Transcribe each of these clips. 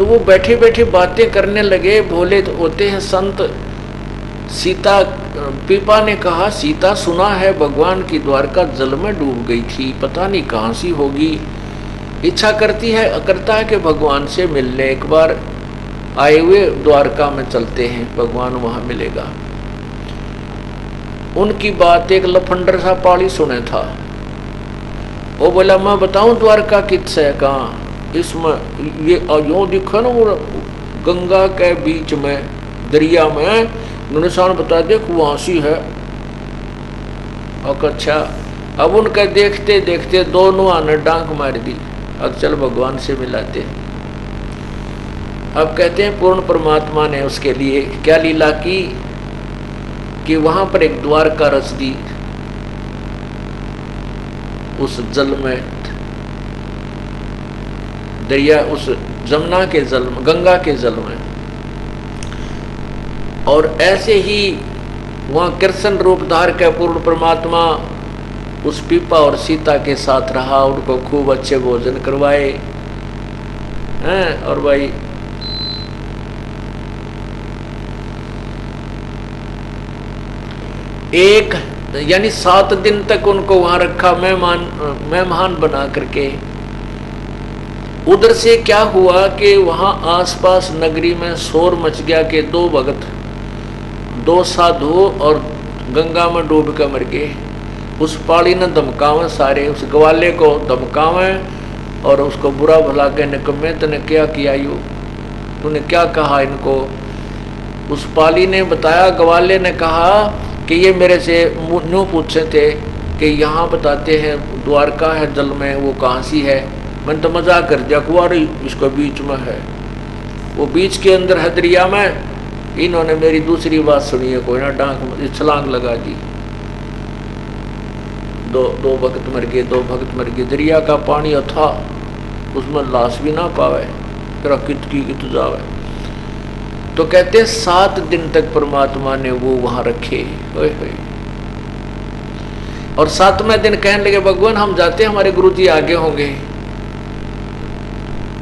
वो बैठे बैठे बातें करने लगे। भोले तो होते हैं संत। सीता, पीपा ने कहा, सीता सुना है भगवान की द्वारका जल में डूब गई थी, पता नहीं कहाँ सी होगी। इच्छा करता है कि भगवान से मिलने एक बार आए हुए द्वारका में चलते हैं, भगवान वहां मिलेगा। उनकी बात एक लफंडर सा पाली सुने था। वो बोला, मैं बताऊं द्वारका किस है, कहाँ? इसमें ये यो दिखा ना, वो गंगा के बीच में दरिया में निशान बता, देख वहां सी है। और अच्छा, अब उनके देखते देखते दोनों आने डांक मार दी। अब चल भगवान से मिलाते। अब कहते हैं पूर्ण परमात्मा ने उसके लिए क्या लीला की कि वहां पर एक द्वारका रच दी उस जल में, दरिया, उस जमुना के जल में, गंगा के जल में। और ऐसे ही वहां कृष्ण रूप धार के पूर्ण परमात्मा उस पीपा और सीता के साथ रहा, उनको खूब अच्छे भोजन करवाए हैं। और भाई एक यानी 7 दिन तक उनको वहां रखा मेहमान बना करके। उधर से क्या हुआ कि वहां आसपास नगरी में शोर मच गया कि 2 भगत, 2 साधु और गंगा में डूब कर मर गए। उस पाड़ी ने धमकावे, सारे उस ग्वाले को धमकावे और उसको बुरा भला के निकम्मे, तूने क्या किया, यू तूने क्या कहा इनको? उस पाली ने बताया, ग्वाले ने कहा कि ये मेरे से न्यू पूछे थे कि यहाँ बताते हैं द्वारका है जल में, वो कहाँ सी है। मैंने तो मजाक कर दिया, कुआरी इसको बीच में है, वो बीच के अंदर है दरिया में। इन्होंने मेरी दूसरी बात सुनी है, कोई ना डांक छलांग लगा दी। दो भक्त मर गए, 2 भक्त मर गए। दरिया का पानी था, उसमें लाश भी ना पावे, तेरा कित जावे। तो कहते 7 दिन तक परमात्मा ने वो वहां रखे। और 7वें दिन कहने लगे, भगवान हम जाते, हमारे गुरु जी आगे होंगे।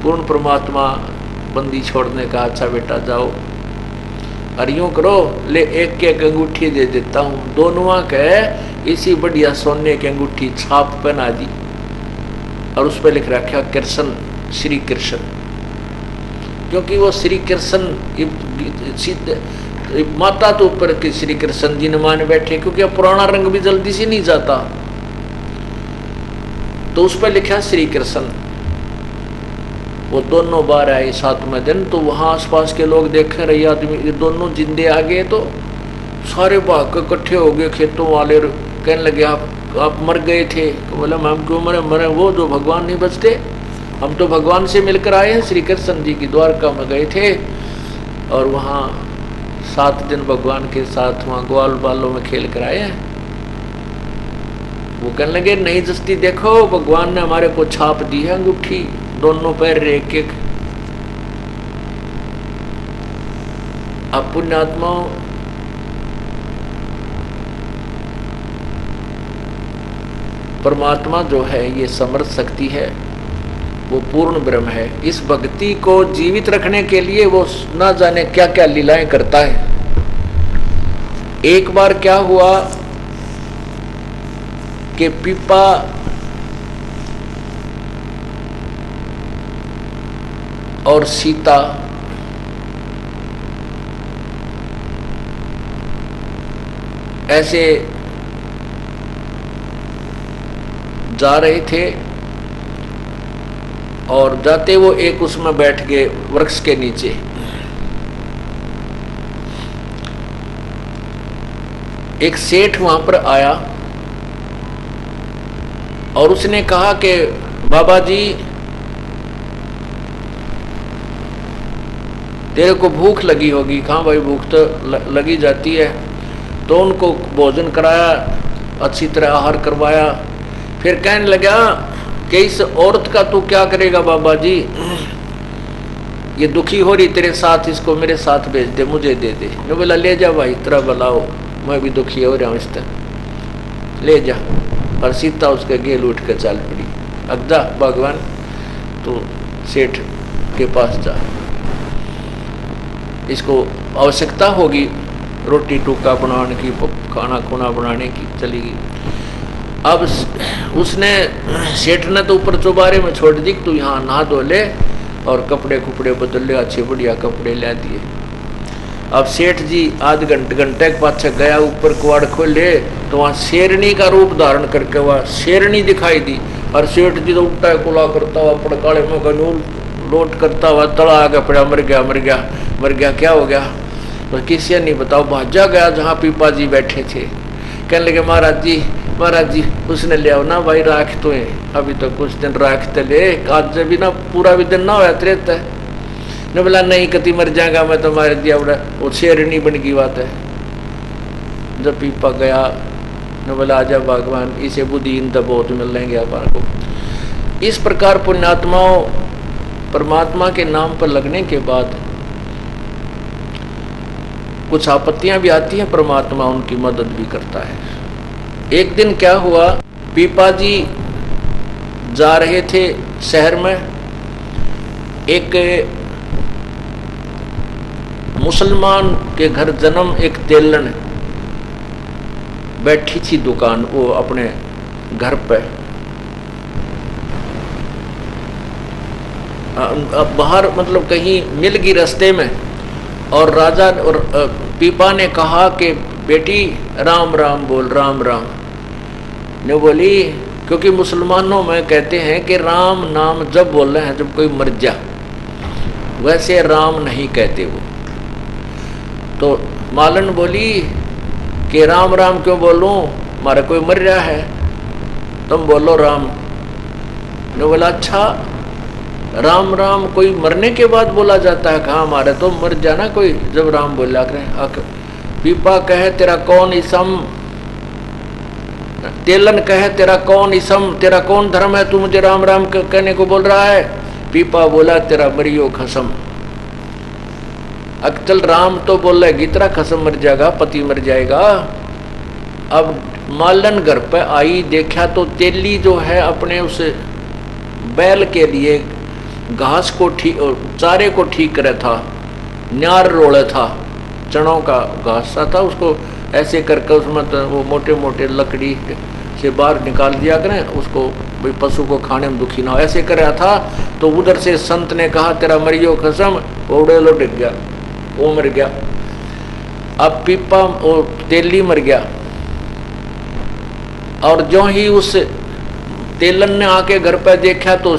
पूर्ण परमात्मा बंदी छोड़ने का, अच्छा बेटा जाओ, और यूं करो, ले एक अंगूठी दे देता हूं, दोनों के इसी बढ़िया सोने की अंगूठी छाप पहना दी और उस पर लिख रखा कृष्ण, श्री कृष्ण। क्योंकि वो श्री कृष्ण माता तो ऊपर के श्री कृष्ण जी ने मान बैठे, क्योंकि अब पुराना रंग भी जल्दी से नहीं जाता, तो उस पर लिखा श्री कृष्ण। वो दोनों बार आए 7वें दिन, तो वहां आसपास के लोग देखे रहे आदमी, ये दोनों जिंदे आ गए, तो सारे भाग के इकट्ठे हो गए। खेतों वाले कहने लगे, आप मर गए थे। तो बोला, हम क्यों मरे? वो जो भगवान नहीं बचते, हम तो भगवान से मिलकर आए हैं, श्री कृष्ण जी की द्वारका में गए थे और वहाँ 7 दिन भगवान के साथ वहाँ ग्वाल बालों में खेल कर आए हैं। वो कहने लगे, नहीं जस्ती, देखो भगवान ने हमारे को छाप दी है अंगूठी, दोनों पैर एक। अब पुण्यात्माओं, परमात्मा जो है ये समर्थ शक्ति है, वो पूर्ण ब्रह्म है। इस भक्ति को जीवित रखने के लिए वो ना जाने क्या क्या लीलाएं करता है। एक बार क्या हुआ कि पीपा और सीता ऐसे जा रहे थे और जाते वो एक उसमें बैठ गए वृक्ष के नीचे। एक सेठ वहां पर आया और उसने कहा कि बाबा जी तेरे को भूख लगी होगी। कहाँ भाई, भूख तो लगी जाती है। तो उनको भोजन कराया, अच्छी तरह आहार करवाया। फिर कहने लगा कि इस औरत का तू क्या करेगा बाबा जी, ये दुखी हो रही तेरे साथ, इसको मेरे साथ भेज दे, मुझे दे दे। मैं बोला, ले जा भाई, तेरा भलाओ, मैं भी दुखी हो रहा हूँ, इस तरह ले जा। और सीता उसके गेल उठ कर चल पड़ी। अगदा भगवान, तो सेठ के पास जा। इसको आवश्यकता होगी रोटी टुक्का बनाने की, खाना खुना बनाने की, चलेगी। अब उसने सेठ ने तो ऊपर चौबारे में छोड़ दी, तू यहाँ नहा धो ले और कपड़े कुपड़े बदल ले, अच्छे बढ़िया कपड़े ला दिए। अब सेठ जी आध घंटे के पाछे गया, ऊपर कुआड़ खोले तो वहाँ शेरनी का रूप धारण करके वह शेरनी दिखाई दी। और सेठ जी तो उल्टा कुला करता हुआ पड़काले में गनूल लोट करता हुआ तड़ा आगे पड़ा, मर गया मर गया मर गया, क्या हो गया? तो किसी नहीं बताओ, भाजा गया जहाँ पीपा जी बैठे थे। कहने लगे महाराज जी उसने ले आओ ना भाई, राख तो है अभी तो कुछ दिन राखते ले, आज भी ना पूरा भी दिन ना होया रहता है। ने बोला नहीं कति मर जाएगा मैं तो मार दिया, बड़ा वो शेरनी बन की बात है। जब पीपा गया ने बोला आजा भगवान, इसे बुद्धिहीन तो बहुत मिल लेंगे अपन को। इस प्रकार पुण्यात्माओं परमात्मा के नाम पर लगने के बाद कुछ आपत्तियां भी आती हैं, परमात्मा उनकी मदद भी करता है। एक दिन क्या हुआ, पीपा जी जा रहे थे शहर में, एक मुसलमान के घर जन्म एक तेलन बैठी थी दुकान, वो अपने घर पे। अब बाहर मतलब कहीं मिल गई रास्ते में, और राजा और पीपा ने कहा कि बेटी राम राम बोल, राम राम। ने बोली क्योंकि मुसलमानों में कहते हैं कि राम नाम जब बोल रहे हैं जब कोई मर जा, वैसे राम नहीं कहते वो। तो मालन बोली कि राम राम क्यों बोलूं, हमारा कोई मर रहा है, तुम बोलो राम। ने बोला अच्छा राम राम कोई मरने के बाद बोला जाता है? कहाँ, हमारे तो मर जाना कोई जब राम बोला करें। पीपा कहे तेरा कौन इसम, तेलन कहे तेरा कौन इसम, तेरा कौन धर्म है, तू मुझे राम राम कहने को बोल रहा है? पीपा बोला तेरा मरियो खसम। अक्चल राम तो बोल रहे तेरा खसम मर जाएगा, पति मर जाएगा। अब मालन घर पे आई, देखा तो तेली जो है अपने उस बैल के लिए घास को ठीक, चारे को ठीक करे था, न्यार रोड़े था, चनों का घास सा था, उसको ऐसे करके उसमें तो वो मोटे मोटे लकड़ी से बाहर निकाल दिया करें उसको, भाई पशु को खाने में दुखी ना हो, ऐसे कर रहा था। तो उधर से संत ने कहा तेरा मरियो खसम, वो उड़े लो टिक गया, वो मर गया। अब पीपा वो तेली मर गया, और जो ही उस तेलन ने आके घर पर देखा तो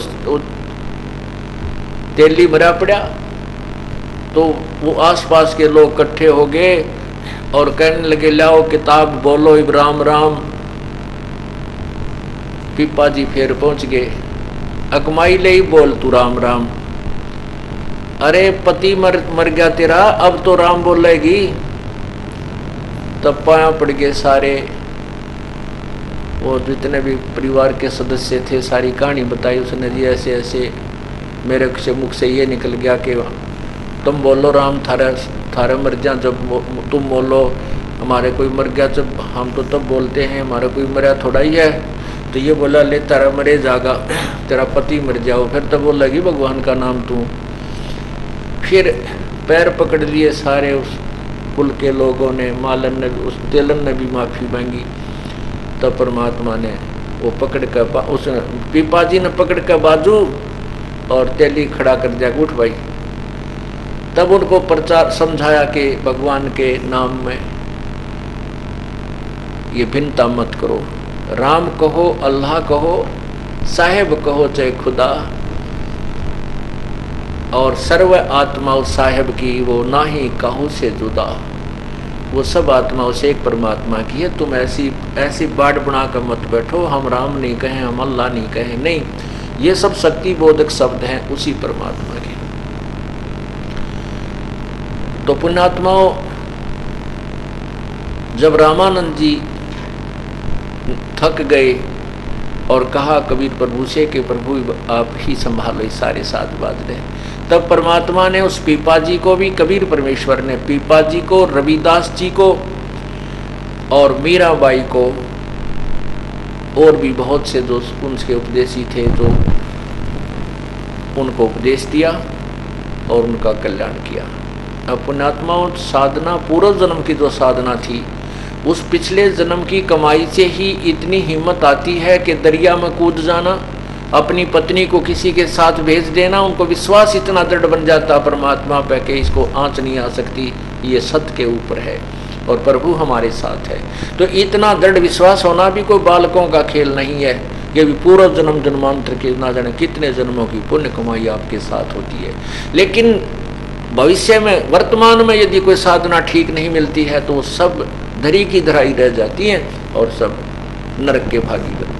तेली मरा पड़ा। तो वो आसपास के लोग इकट्ठे हो गए और कहने लगे लाओ किताब बोलो इब राम राम। पीपा जी फिर पहुंच गए, अकमाई ले ही बोल तू राम राम। अरे पति मर गया तेरा, अब तो राम बोलेगी। तब पाया पड़ गए सारे, वो जितने भी परिवार के सदस्य थे, सारी कहानी बताई उसने जी, ऐसे ऐसे मेरे से मुख से ये निकल गया कि तुम बोलो राम थारे मर जा, जब तुम बोलो हमारे कोई मर गया, जब हम तो तब बोलते हैं हमारा कोई मरा थोड़ा ही है। तो ये बोला ले तारा मरे जागा, तेरा पति मर जाओ। फिर तब बोलेगी भगवान का नाम तू। फिर पैर पकड़ लिए सारे उस कुल के लोगों ने, मालन ने, उस तेलन ने भी माफ़ी मांगी। तब परमात्मा ने वो पकड़ कर, उस पीपा जी ने पकड़ कर बाजू और तेली खड़ा कर दिया, उठ भाई। तब उनको प्रचार समझाया कि भगवान के नाम में ये भिन्नता मत करो, राम कहो, अल्लाह कहो, साहेब कहो चाहे खुदा, और सर्व आत्मा उस साहेब की वो ना ही कहो से जुदा, वो सब आत्मा उसे एक परमात्मा की है। तुम ऐसी बाढ़ बना कर मत बैठो, हम राम नहीं कहें, हम अल्लाह नहीं कहें, नहीं, ये सब शक्ति बोधक शब्द हैं उसी परमात्मा के। तो पुण्यात्माओं, जब रामानंद जी थक गए और कहा कबीर प्रभु से कि प्रभु आप ही संभालो सारे साथ बात रहे, तब परमात्मा ने उस पीपा जी को भी, कबीर परमेश्वर ने पीपा जी को, रविदास जी को और मीराबाई को, और भी बहुत से जो उनके उपदेशी थे जो उनको उपदेश दिया और उनका कल्याण किया। पुण्यात्माओं, साधना पूर्व जन्म की जो साधना थी, उस पिछले जन्म की कमाई से ही इतनी हिम्मत आती है कि दरिया में कूद जाना, अपनी पत्नी को किसी के साथ भेज देना, उनको विश्वास इतना दृढ़ बन जाता परमात्मा पे कि इसको आंच नहीं आ सकती, ये सत्य के ऊपर है और प्रभु हमारे साथ है। तो इतना दृढ़ विश्वास होना भी कोई बालकों का खेल नहीं है। ये भी पूर्व जन्म जन्मांतर के ना जाने कितने जन्मों की पुण्य कमाई आपके साथ होती है। लेकिन भविष्य में, वर्तमान में यदि कोई साधना ठीक नहीं मिलती है तो वो सब धरी की धराई रह जाती है और सब नरक के भागी बनते हैं।